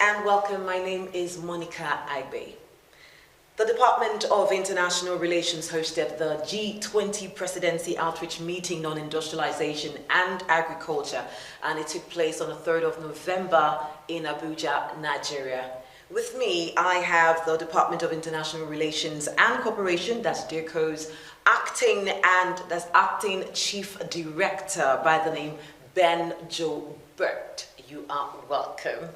and welcome. My name is Monica Agbe. The Department of International Relations hosted the G20 Presidency Outreach Meeting on Industrialization and Agriculture, and it took place on the 3rd of November in Abuja, Nigeria. With me, I have the Department of International Relations and Cooperation, that's DIRCO's acting Chief Director by the name Ben Joubert. You are welcome.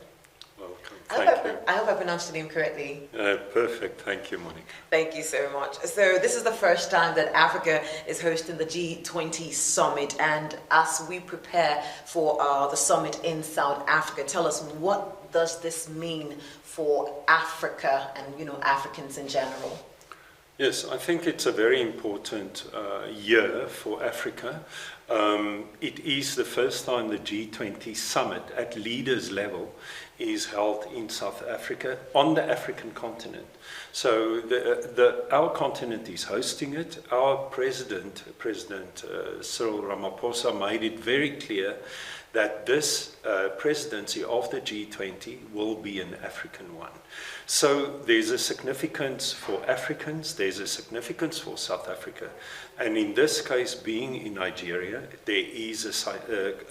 Welcome. Thank you. I hope I pronounced the name correctly. Perfect. Thank you, Monica. Thank you so much. So this is the first time that Africa is hosting the G20 summit, and as we prepare for the summit in South Africa, tell us, what does this mean for Africa and Africans in general? Yes, I think it's a very important year for Africa. It is the first time the G20 summit at leaders level is held in South Africa, on the African continent. So our continent is hosting it. Our President Cyril Ramaphosa, made it very clear that this presidency of the G20 will be an African one. So there's a significance for Africans, there's a significance for South Africa, and in this case, being in Nigeria, there is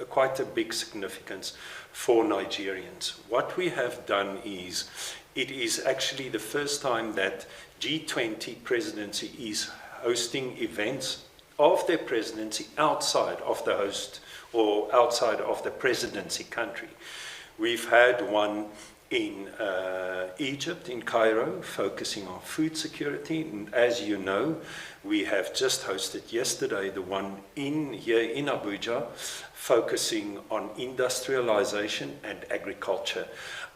quite a big significance for Nigerians. What we have done is, it is actually the first time that G20 presidency is hosting events of their presidency outside of the host or outside of the presidency country. We've had one in Egypt, in Cairo, focusing on food security. And as you know, we have just hosted yesterday the one here in Abuja, focusing on industrialization and agriculture.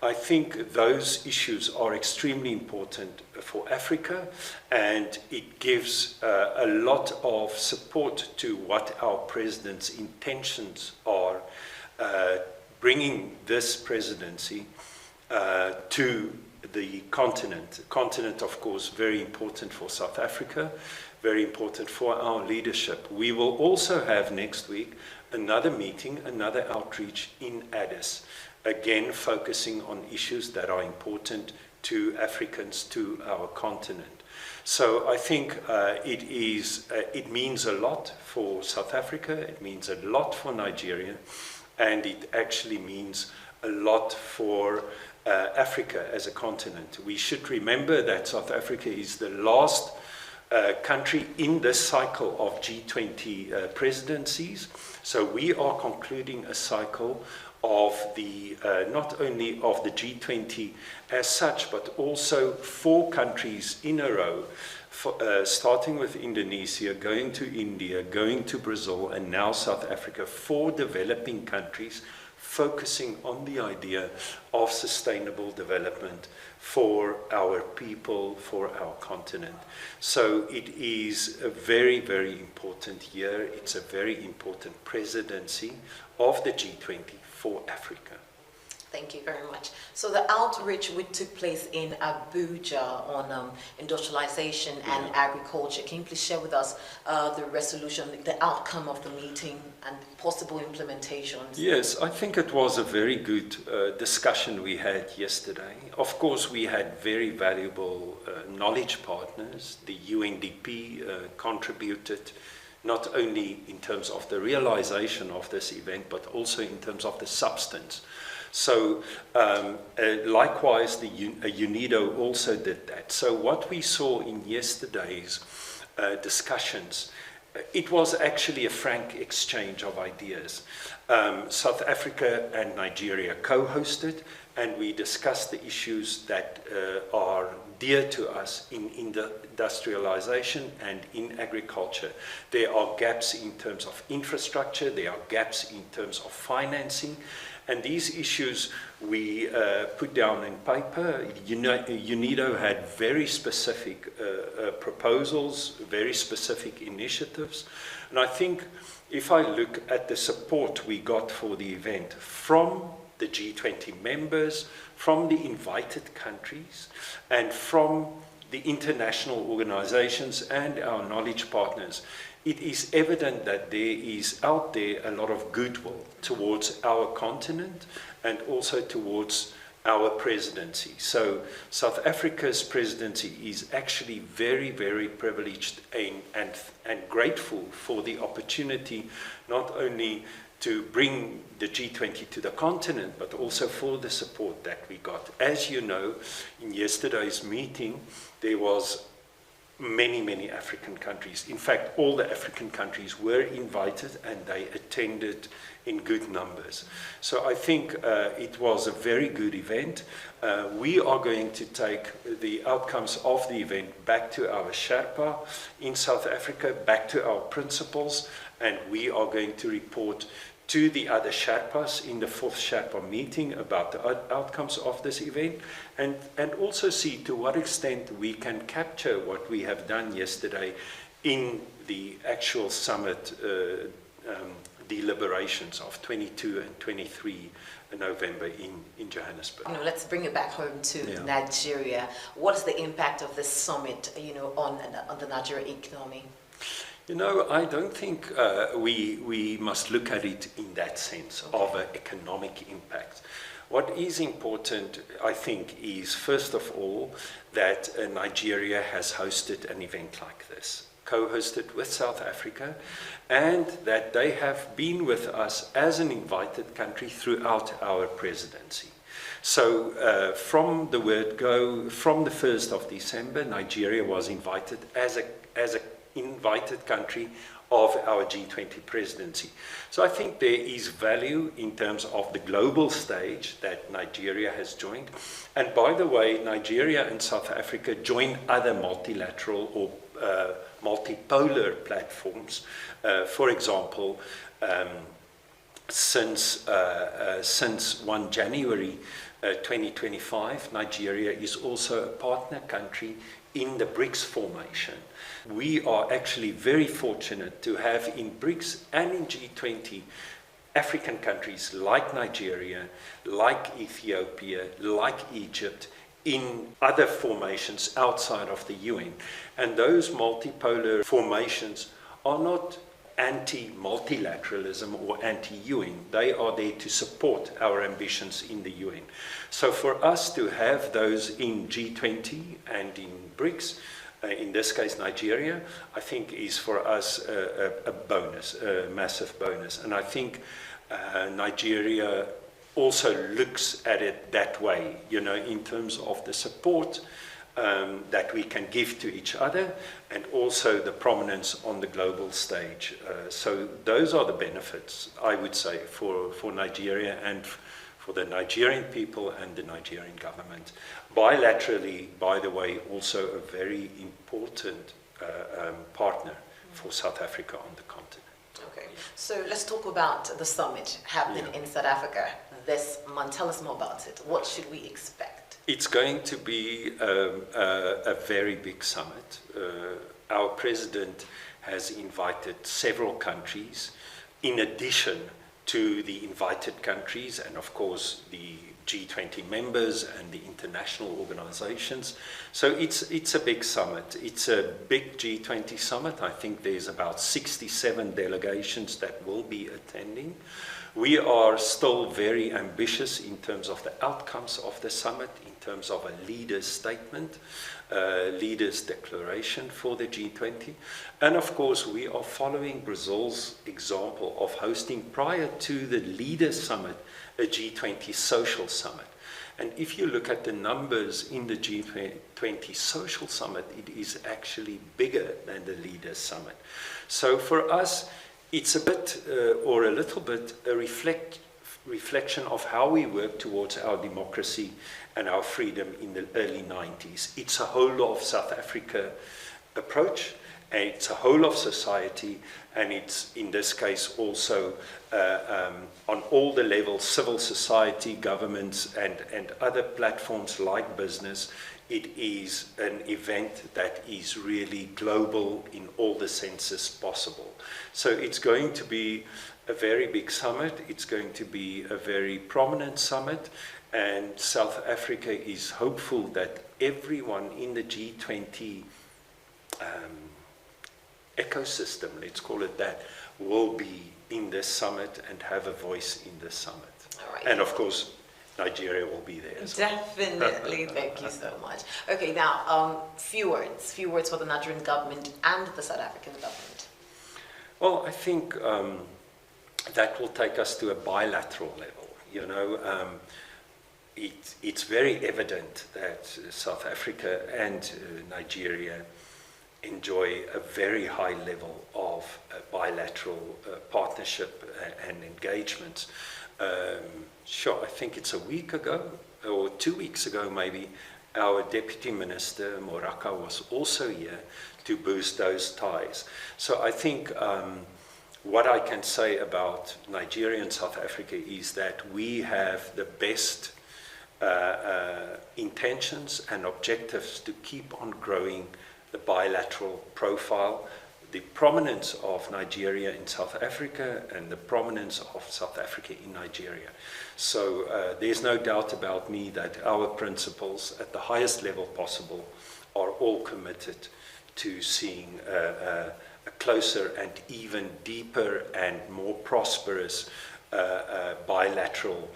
I think those issues are extremely important for Africa, and it gives a lot of support to what our president's intentions are, bringing this presidency to the continent. The continent, of course, very important for South Africa, very important for our leadership. We will also have next week another meeting, another outreach in Addis, again focusing on issues that are important to Africans, to our continent. So I think it means a lot for South Africa, it means a lot for Nigeria, and it actually means a lot for Africa as a continent. We should remember that South Africa is the last country in this cycle of G20 presidencies. So we are concluding a cycle of the not only of the G20 as such, but also 4 countries in a row, starting with Indonesia, going to India, going to Brazil, and now South Africa, 4 developing countries focusing on the idea of sustainable development for our people, for our continent. So it is a very, very important year. It's a very important presidency of the G20 for Africa. Thank you very much. So the outreach which took place in Abuja on industrialization and agriculture, can you please share with us the resolution, the outcome of the meeting and possible implementations? Yes, I think it was a very good discussion we had yesterday. Of course, we had very valuable knowledge partners. The UNDP contributed not only in terms of the realization of this event, but also in terms of the substance. So likewise, the UNIDO also did that. So what we saw in yesterday's discussions, it was actually a frank exchange of ideas. South Africa and Nigeria co-hosted, and we discussed the issues that are dear to us in industrialization and in agriculture. There are gaps in terms of infrastructure, there are gaps in terms of financing, and these issues we put down in paper. UNIDO had very specific proposals, very specific initiatives, and I think if I look at the support we got for the event from the G20 members, from the invited countries, and from the international organizations and our knowledge partners, it is evident that there is out there a lot of goodwill towards our continent and also towards our presidency. So South Africa's presidency is actually very, very privileged and grateful for the opportunity not only to bring the G20 to the continent, but also for the support that we got. As you know, in yesterday's meeting, there was many African countries. In fact, all the African countries were invited and they attended in good numbers. So I think it was a very good event. We are going to take the outcomes of the event back to our Sherpa in South Africa, back to our principals, and we are going to report to the other Sherpas in the 4th Sherpa meeting about the outcomes of this event, and also see to what extent we can capture what we have done yesterday in the actual summit deliberations of 22 and 23 November in Johannesburg. Let's bring it back home to Nigeria. What is the impact of this summit, on the Nigerian economy? I don't think we must look at it in that sense of an economic impact. What is important, I think, is first of all that Nigeria has hosted an event like this, co-hosted with South Africa, and that they have been with us as an invited country throughout our presidency. So from the word go, from the 1st of December, Nigeria was invited as a invited country of our G20 presidency. So I think there is value in terms of the global stage that Nigeria has joined. And by the way, Nigeria and South Africa join other multilateral or multipolar platforms. For example, since 1 January 2025, Nigeria is also a partner country in the BRICS formation. We are actually very fortunate to have in BRICS and in G20 African countries like Nigeria, like Ethiopia, like Egypt, in other formations outside of the UN. And those multipolar formations are not anti-multilateralism or anti-UN. They are there to support our ambitions in the UN. So for us to have those in G20 and in BRICS, in this case Nigeria, I think is for us a bonus, a massive bonus. And I think Nigeria also looks at it that way, in terms of the support that we can give to each other, and also the prominence on the global stage. So those are the benefits, I would say, for Nigeria and for the Nigerian people and the Nigerian government. Bilaterally, by the way, also a very important partner for South Africa on the continent. Okay, so let's talk about the summit happening in South Africa this month. Tell us more about it. What should we expect? It's going to be a very big summit. Our president has invited several countries in addition to the invited countries and of course the G20 members and the international organizations. So it's a big summit. It's a big G20 summit. I think there's about 67 delegations that will be attending. We are still very ambitious in terms of the outcomes of the summit, in terms of a leader's statement, leader's declaration for the G20. And of course, we are following Brazil's example of hosting, prior to the leaders' summit, a G20 social summit. And if you look at the numbers in the G20 social summit, it is actually bigger than the leaders' summit. So for us, it's a bit, or a little bit, a reflection of how we work towards our democracy and our freedom in the early 90s. It's a whole of South Africa approach, and it's a whole of society, and it's, in this case, also on all the levels, civil society, governments, and other platforms like business. It is an event that is really global in all the senses possible. So it's going to be a very big summit. It's going to be a very prominent summit. And South Africa is hopeful that everyone in the G20 ecosystem, let's call it that, will be in this summit and have a voice in this summit. All right. And of course, Nigeria will be there as well. Definitely. Thank you so much. Okay, now, few words for the Nigerian government and the South African government. Well, I think that will take us to a bilateral level. You know, it's very evident that South Africa and Nigeria enjoy a very high level of bilateral partnership and engagement. Sure, I think it's a week ago, or 2 weeks ago maybe, our Deputy Minister, Moraka, was also here to boost those ties. So I think what I can say about Nigeria and South Africa is that we have the best intentions and objectives to keep on growing the bilateral profile, the prominence of Nigeria in South Africa and the prominence of South Africa in Nigeria. So there's no doubt about me that our principles at the highest level possible are all committed to seeing a closer and even deeper and more prosperous bilateral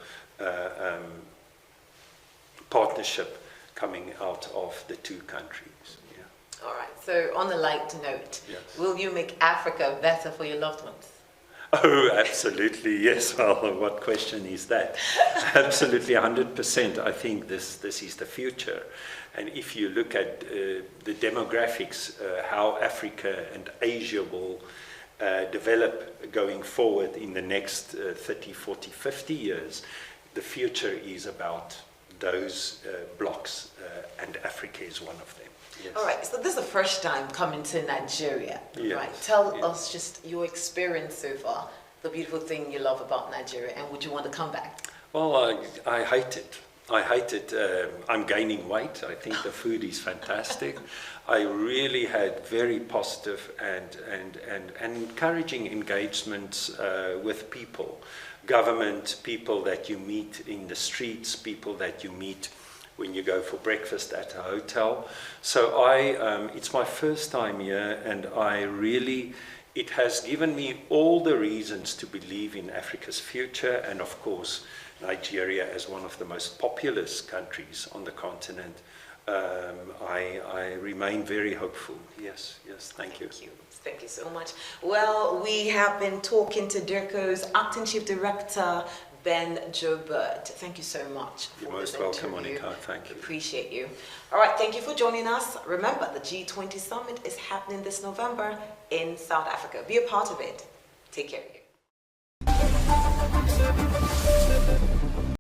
partnership coming out of the two countries. Yeah. All right, so on a light note, yes. Will you make Africa better for your loved ones? Oh, absolutely, yes. Well, what question is that? Absolutely, 100%. I think this is the future. And if you look at the demographics, how Africa and Asia will develop going forward in the next 30, 40, 50 years, the future is about those blocks, and Africa is one of them. Yes. All right, so this is the first time coming to Nigeria, yes. right? Tell us just your experience so far, the beautiful thing you love about Nigeria, and would you want to come back? Well, I hate it. I hate it. I'm gaining weight. I think the food is fantastic. I really had very positive and encouraging engagements with people, government, people that you meet in the streets, people that you meet when you go for breakfast at a hotel. So it's my first time here, and it has given me all the reasons to believe in Africa's future, and of course, Nigeria as one of the most populous countries on the continent. I remain very hopeful. Yes, thank you. Thank you so much. Well, we have been talking to DIRCO's Acting Chief Director, Ben Joubert. Thank you so much. You're most welcome, Monica. Thank you. Appreciate you. All right, thank you for joining us. Remember, the G20 Summit is happening this November in South Africa. Be a part of it. Take care of you.